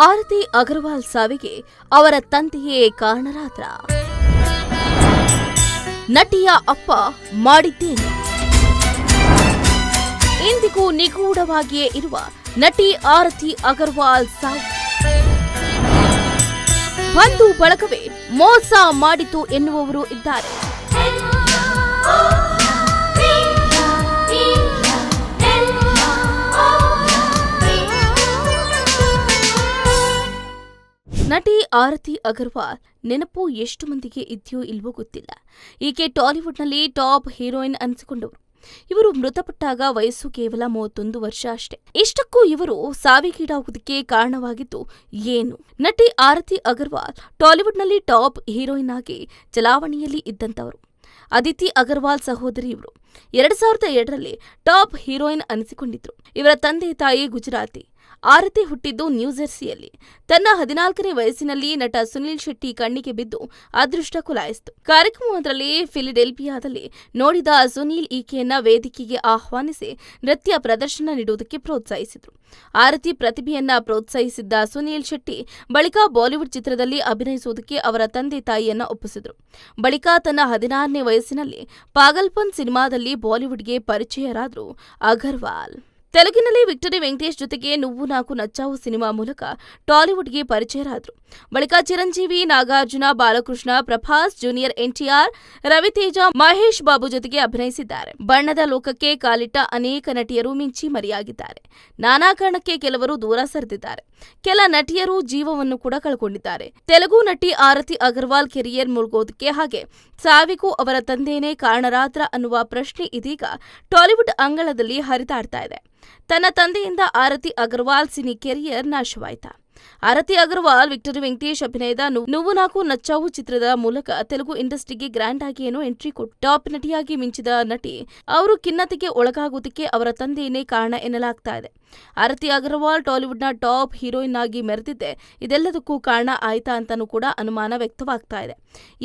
ಆರತಿ ಅಗರ್ವಾಲ್ ಸಾವಿಗೆ ಅವರ ತಂದೆಯೇ ಕಾರಣರಾದ್ರ? ನಟಿಯ ಅಪ್ಪ ಮಾಡಿದ್ದೇನು? ಇಂದಿಗೂ ನಿಗೂಢವಾಗಿಯೇ ಇರುವ ನಟಿ ಆರತಿ ಅಗರ್ವಾಲ್ ಸಾವು. ಬಂಧು ಬಳಗವೇ ಮೋಸ ಮಾಡಿತು ಎನ್ನುವವರು ಇದ್ದಾರೆ. ನಟಿ ಆರತಿ ಅಗರ್ವಾಲ್ ನೆನಪು ಎಷ್ಟು ಮಂದಿಗೆ ಇದೆಯೋ ಇಲ್ವೋ ಗೊತ್ತಿಲ್ಲ. ಈಕೆ ಟಾಲಿವುಡ್ನಲ್ಲಿ ಟಾಪ್ ಹೀರೋಯಿನ್ ಅನಿಸಿಕೊಂಡವರು. ಇವರು ಮೃತಪಟ್ಟಾಗ ವಯಸ್ಸು ಕೇವಲ 31 ವರ್ಷ ಅಷ್ಟೇ. ಇಷ್ಟಕ್ಕೂ ಇವರು ಸಾವಿಗೀಡಾಗುವುದಕ್ಕೆ ಕಾರಣವಾಗಿದ್ದು ಏನು? ನಟಿ ಆರತಿ ಅಗರ್ವಾಲ್ ಟಾಲಿವುಡ್ನಲ್ಲಿ ಟಾಪ್ ಹೀರೋಯಿನ್ ಆಗಿ ಚಲಾವಣೆಯಲ್ಲಿ ಇದ್ದಂತವರು. ಅದಿತಿ ಅಗರ್ವಾಲ್ ಸಹೋದರಿ ಇವರು 2002ರಲ್ಲಿ ಟಾಪ್ ಹೀರೋಯಿನ್ ಅನಿಸಿಕೊಂಡಿದ್ರು. ಇವರ ತಂದೆ ತಾಯಿ ಗುಜರಾತಿ. ಆರತಿ ಹುಟ್ಟಿದ್ದು ನ್ಯೂಜೆರ್ಸಿಯಲ್ಲಿ. ತನ್ನ 14ನೇ ವಯಸ್ಸಿನಲ್ಲಿ ನಟ ಸುನಿಲ್ ಶೆಟ್ಟಿ ಕಣ್ಣಿಗೆ ಬಿದ್ದು ಅದೃಷ್ಟ ಕುಲಾಯಿಸಿತು. ಕಾರ್ಯಕ್ರಮವೊಂದರಲ್ಲಿ ಫಿಲಿಡೆಲ್ಫಿಯಾದಲ್ಲಿ ನೋಡಿದ ಸುನೀಲ್ ಈಕೆಯನ್ನ ವೇದಿಕೆಗೆ ಆಹ್ವಾನಿಸಿ ನೃತ್ಯ ಪ್ರದರ್ಶನ ನೀಡುವುದಕ್ಕೆ ಪ್ರೋತ್ಸಾಹಿಸಿದ್ರು. ಆರತಿ ಪ್ರತಿಭೆಯನ್ನ ಪ್ರೋತ್ಸಾಹಿಸಿದ್ದ ಸುನೀಲ್ ಶೆಟ್ಟಿ ಬಳಿಕ ಬಾಲಿವುಡ್ ಚಿತ್ರದಲ್ಲಿ ಅಭಿನಯಿಸುವುದಕ್ಕೆ ಅವರ ತಂದೆ ತಾಯಿಯನ್ನ ಒಪ್ಪಿಸಿದ್ರು. ಬಳಿಕ ತನ್ನ 16ನೇ ವಯಸ್ಸಿನಲ್ಲಿ ಪಾಗಲ್ಪನ್ ಸಿನಿಮಾದಲ್ಲಿ ಬಾಲಿವುಡ್ಗೆ ಪರಿಚಯರಾದ್ರು ಅಗರ್ವಾಲ್. ತೆಲುಗಿನಲ್ಲಿ ವಿಕ್ಟರಿ ವೆಂಕಟೇಶ್ ಜೊತೆಗೆ ನುವ್ವು ನಾಕು ನಚ್ಚಾವು ಸಿನಿಮಾ ಮೂಲಕ ಟಾಲಿವುಡ್ಗೆ ಪರಿಚಯರಾದರು. ಬಳಿಕ ಚಿರಂಜೀವಿ, ನಾಗಾರ್ಜುನ, ಬಾಲಕೃಷ್ಣ, ಪ್ರಭಾಸ್, ಜೂನಿಯರ್ ಎನ್ಟಿಆರ್, ರವಿತೇಜ, ಮಹೇಶ್ ಬಾಬು ಜೊತೆಗೆ ಅಭಿನಯಿಸಿದ್ದಾರೆ. ಬಣ್ಣದ ಲೋಕಕ್ಕೆ ಕಾಲಿಟ್ಟ ಅನೇಕ ನಟಿಯರು ಮಿಂಚಿ ಮರೆಯಾಗಿದ್ದಾರೆ. ನಾನಾ ಕಾರಣಕ್ಕೆ ಕೆಲವರು ದೂರ ಸರಿದಿದ್ದಾರೆ. ಕೆಲ ನಟಿಯರು ಜೀವವನ್ನು ಕೂಡ ಕಳ್ಕೊಂಡಿದ್ದಾರೆ. ತೆಲುಗು ನಟಿ ಆರತಿ ಅಗರ್ವಾಲ್ ಕೆರಿಯರ್ ಮುಳುಗೋದಕ್ಕೆ ಹಾಗೆ ಸಾವಿಗೂ ಅವರ ತಂದೆಯೇ ಕಾರಣರಾದ್ರ ಅನ್ನುವ ಪ್ರಶ್ನೆ ಇದೀಗ ಟಾಲಿವುಡ್ ಅಂಗಳದಲ್ಲಿ ಹರಿದಾಡ್ತಾ ಇದೆ. ತನ್ನ ತಂದೆಯಿಂದ ಆರತಿ ಅಗರ್ವಾಲ್ ಸಿನಿ ಕೆರಿಯರ್ ನಾಶವಾಯಿತಾ? ಆರತಿ ಅಗರ್ವಾಲ್ ವಿಕ್ಟರಿ ವೆಂಕಟೇಶ್ ಅಭಿನಯದ ನುವ್ವು ನಾಕು ನಚ್ಚಾವು ಚಿತ್ರದ ಮೂಲಕ ತೆಲುಗು ಇಂಡಸ್ಟ್ರಿಗೆ ಗ್ರ್ಯಾಂಡ್ ಆಗಿ ಏನೋ ಎಂಟ್ರಿ ಕೊಟ್ಟು ಟಾಪ್ ನಟಿಯಾಗಿ ಮಿಂಚಿದ ನಟಿ ಅವರು ಖಿನ್ನತೆಗೆ ಒಳಗಾಗುವುದಕ್ಕೆ ಅವರ ತಂದೆಯೇ ಕಾರಣ ಎನ್ನಲಾಗ್ತಾ ಇದೆ. ಆರತಿ ಅಗರ್ವಾಲ್ ಟಾಲಿವುಡ್ನ ಟಾಪ್ ಹೀರೋಯಿನ್ ಆಗಿ ಮೆರೆದಿದ್ದೆ ಇದೆಲ್ಲದಕ್ಕೂ ಕಾರಣ ಆಯ್ತಾ ಅಂತಾನೂ ಕೂಡ ಅನುಮಾನ ವ್ಯಕ್ತವಾಗ್ತಾ ಇದೆ.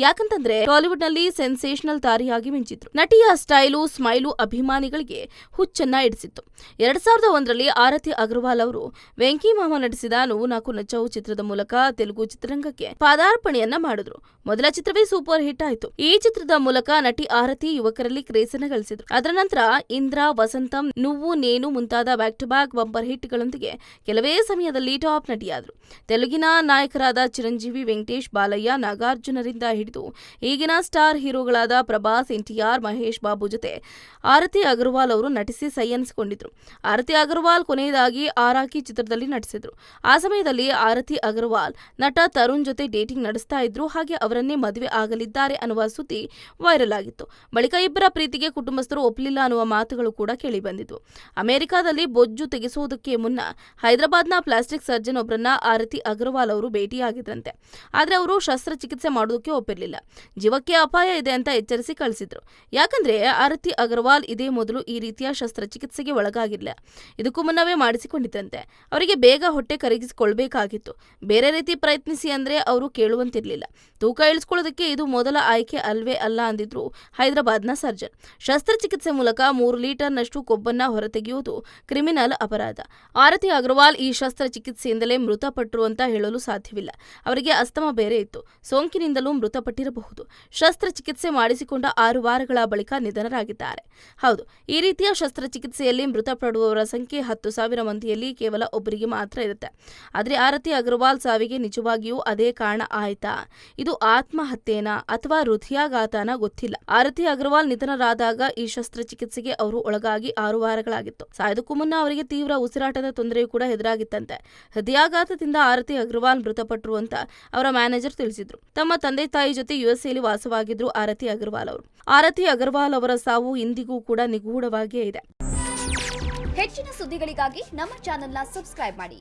ಯಾಕಂತಂದ್ರೆ ಟಾಲಿವುಡ್ನಲ್ಲಿ ಸೆನ್ಸೇಷನಲ್ ತಾರಿಯಾಗಿ ಮಿಂಚಿದ್ರು. ನಟಿಯ ಸ್ಟೈಲು, ಸ್ಮೈಲು ಅಭಿಮಾನಿಗಳಿಗೆ ಹುಚ್ಚನ್ನ ಇಡಿಸಿತ್ತು. 2001ರಲ್ಲಿ ಆರತಿ ಅಗರ್ವಾಲ್ ಅವರು ವೆಂಕಿ ಮಾಮ ನಟಿಸಿದ ನುವ್ವು ನಾಕು ನಚ್ಚಾವು ಚಿತ್ರದ ಮೂಲಕ ತೆಲುಗು ಚಿತ್ರರಂಗಕ್ಕೆ ಪಾದಾರ್ಪಣೆಯನ್ನ ಮಾಡಿದ್ರು. ಮೊದಲ ಚಿತ್ರವೇ ಸೂಪರ್ ಹಿಟ್ ಆಯಿತು. ಈ ಚಿತ್ರದ ಮೂಲಕ ನಟಿ ಆರತಿ ಯುವಕರಲ್ಲಿ ಕ್ರೇಜನ್ನ ಗಳಿಸಿದ್ರು. ಅದರ ನಂತರ ಇಂದ್ರ, ವಸಂತಂ, ನುವ್ವು, ನೇನು ಮುಂತಾದ ಬ್ಯಾಕ್ ಟು ಬ್ಯಾಕ್ ಬಂಪರ್ ಹಿಟ್ಗಳೊಂದಿಗೆ ಕೆಲವೇ ಸಮಯದಲ್ಲಿ ಟಾಪ್ ನಟಿಯಾದರು. ತೆಲುಗಿನ ನಾಯಕರಾದ ಚಿರಂಜೀವಿ, ವೆಂಕಟೇಶ್, ಬಾಲಯ್ಯ, ನಾಗಾರ್ಜುನರಿಂದ ಹಿಡಿದು ಈಗಿನ ಸ್ಟಾರ್ ಹೀರೋಗಳಾದ ಪ್ರಭಾಸ್, ಎನ್ಟಿಆರ್, ಮಹೇಶ್ ಬಾಬು ಜೊತೆ ಆರತಿ ಅಗರ್ವಾಲ್ ಅವರು ನಟಿಸಿ ಸೈ ಅನಿಸಿಕೊಂಡಿದ್ರು. ಆರತಿ ಅಗರ್ವಾಲ್ ಕೊನೆಯದಾಗಿ ಆರಾಕಿ ಚಿತ್ರದಲ್ಲಿ ನಟಿಸಿದ್ರು. ಆ ಸಮಯದಲ್ಲಿ ಆರತಿ ಅಗರ್ವಾಲ್ ನಟ ತರುಣ್ ಜೊತೆ ಡೇಟಿಂಗ್ ನಡೆಸ್ತಾ ಇದ್ರು. ಹಾಗೆ ಅವರನ್ನೇ ಮದುವೆ ಆಗಲಿದ್ದಾರೆ ಅನ್ನುವ ಸುದ್ದಿ ವೈರಲ್ ಆಗಿತ್ತು. ಬಳಿಕ ಇಬ್ಬರ ಪ್ರೀತಿಗೆ ಕುಟುಂಬಸ್ಥರು ಒಪ್ಪಲಿಲ್ಲ ಅನ್ನುವ ಮಾತುಗಳು ಕೂಡ ಕೇಳಿಬಂದಿದ್ವು. ಅಮೆರಿಕಾದಲ್ಲಿ ಬೊಜ್ಜು ತೆಗೆಸುವುದಕ್ಕೆ ಮುನ್ನ ಹೈದರಾಬಾದ್ನ ಪ್ಲಾಸ್ಟಿಕ್ ಸರ್ಜನ್ ಒಬ್ಬರನ್ನ ಆರತಿ ಅಗರ್ವಾಲ್ ಅವರು ಭೇಟಿಯಾಗಿದ್ರಂತೆ. ಆದ್ರೆ ಅವರು ಶಸ್ತ್ರಚಿಕಿತ್ಸೆ ಮಾಡೋದಕ್ಕೆ ಒಪ್ಪಿರಲಿಲ್ಲ. ಜೀವಕ್ಕೆ ಅಪಾಯ ಇದೆ ಅಂತ ಎಚ್ಚರಿಸಿ ಕಳಿಸಿದ್ರು. ಯಾಕಂದ್ರೆ ಆರತಿ ಅಗರ್ವಾಲ್ ಇದೇ ಮೊದಲು ಈ ರೀತಿಯ ಶಸ್ತ್ರಚಿಕಿತ್ಸೆಗೆ ಒಳಗಾಗಿಲ್ಲ. ಇದಕ್ಕೂ ಮುನ್ನವೇ ಮಾಡಿಸಿಕೊಂಡಿದ್ದಂತೆ. ಅವರಿಗೆ ಬೇಗ ಹೊಟ್ಟೆ ಕರಗಿಸಿಕೊಳ್ಬೇಕಾಗಿತ್ತು. ಬೇರೆ ರೀತಿ ಪ್ರಯತ್ನಿಸಿ ಅಂದ್ರೆ ಅವರು ಕೇಳುವಂತಿರ್ಲಿಲ್ಲ. ತೂಕ ಇಳಿಸ್ಕೊಳ್ಳೋದಕ್ಕೆ ಇದು ಮೊದಲ ಆಯ್ಕೆ ಅಲ್ವೇ ಅಲ್ಲ ಅಂದಿದ್ರು ಹೈದರಾಬಾದ್ನ ಸರ್ಜನ್. ಶಸ್ತ್ರಚಿಕಿತ್ಸೆ ಮೂಲಕ 3 ಲೀಟರ್ನಷ್ಟು ಕೊಬ್ಬನ್ನ ಹೊರತೆಗೆಯುವುದು ಕ್ರಿಮಿನಲ್ ಅಪರಾಧ. ಆರತಿ ಅಗರ್ವಾಲ್ ಈ ಶಸ್ತ್ರಚಿಕಿತ್ಸೆಯಿಂದಲೇ ಮೃತಪಟ್ಟರು ಅಂತ ಹೇಳಲು ಸಾಧ್ಯವಿಲ್ಲ. ಅವರಿಗೆ ಅಸ್ತಮಾ ಬೇರೆ ಇತ್ತು. ಸೋಂಕಿನಿಂದಲೂ ಮೃತಪಟ್ಟಿರಬಹುದು. ಶಸ್ತ್ರಚಿಕಿತ್ಸೆ ಮಾಡಿಸಿಕೊಂಡ 6 ವಾರಗಳ ಬಳಿಕ ನಿಧನರಾಗಿದ್ದಾರೆ. ಹೌದು, ಈ ರೀತಿಯ ಶಸ್ತ್ರಚಿಕಿತ್ಸೆಯಲ್ಲಿ ಮೃತಪಡುವವರ ಸಂಖ್ಯೆ 10,000 ಮಂದಿಯಲ್ಲಿ ಕೇವಲ ಒಬ್ಬರಿಗೆ ಮಾತ್ರ ಇರುತ್ತೆ. ಆದರೆ ಆರತಿ ಅಗರ್ವಾಲ್ ಸಾವಿಗೆ ನಿಜವಾಗಿಯೂ ಅದೇ ಕಾರಣ ಆಯ್ತಾ? ಇದು ಆತ್ಮಹತ್ಯೆನಾ ಅಥವಾ ಹೃದಯಾಘಾತನ ಗೊತ್ತಿಲ್ಲ. ಆರತಿ ಅಗರ್ವಾಲ್ ನಿಧನರಾದಾಗ ಈ ಶಸ್ತ್ರಚಿಕಿತ್ಸೆಗೆ ಅವರು ಒಳಗಾಗಿ 6 ವಾರಗಳಾಗಿತ್ತು. ಸಾಯೋದಕ್ಕೂ ಮುನ್ನ ಅವರಿಗೆ ತೀವ್ರ ಉಸಿರಾಟದ ತೊಂದರೆಯೂ ಕೂಡ ಎದುರಾಗಿತ್ತಂತೆ. ಹೃದಯಾಘಾತದಿಂದ ಆರತಿ ಅಗರ್ವಾಲ್ ಮೃತಪಟ್ಟರು ಅಂತ ಅವರ ಮ್ಯಾನೇಜರ್ ತಿಳಿಸಿದ್ರು. ತಮ್ಮ ತಂದೆ ತಾಯಿ ಜೊತೆ ಯುಎಸ್ಎಯಲ್ಲಿ ವಾಸವಾಗಿದ್ರು ಆರತಿ ಅಗರ್ವಾಲ್ ಅವರು. ಆರತಿ ಅಗರ್ವಾಲ್ ಅವರ ಸಾವು ಇಂದಿಗೂ ಕೂಡ ನಿಗೂಢವಾಗಿಯೇ ಇದೆ. ಹೆಚ್ಚಿನ ಸುದ್ದಿಗಳಿಗಾಗಿ ನಮ್ಮ ಚಾನೆಲ್ನ ಸಬ್ಸ್ಕ್ರೈಬ್ ಮಾಡಿ.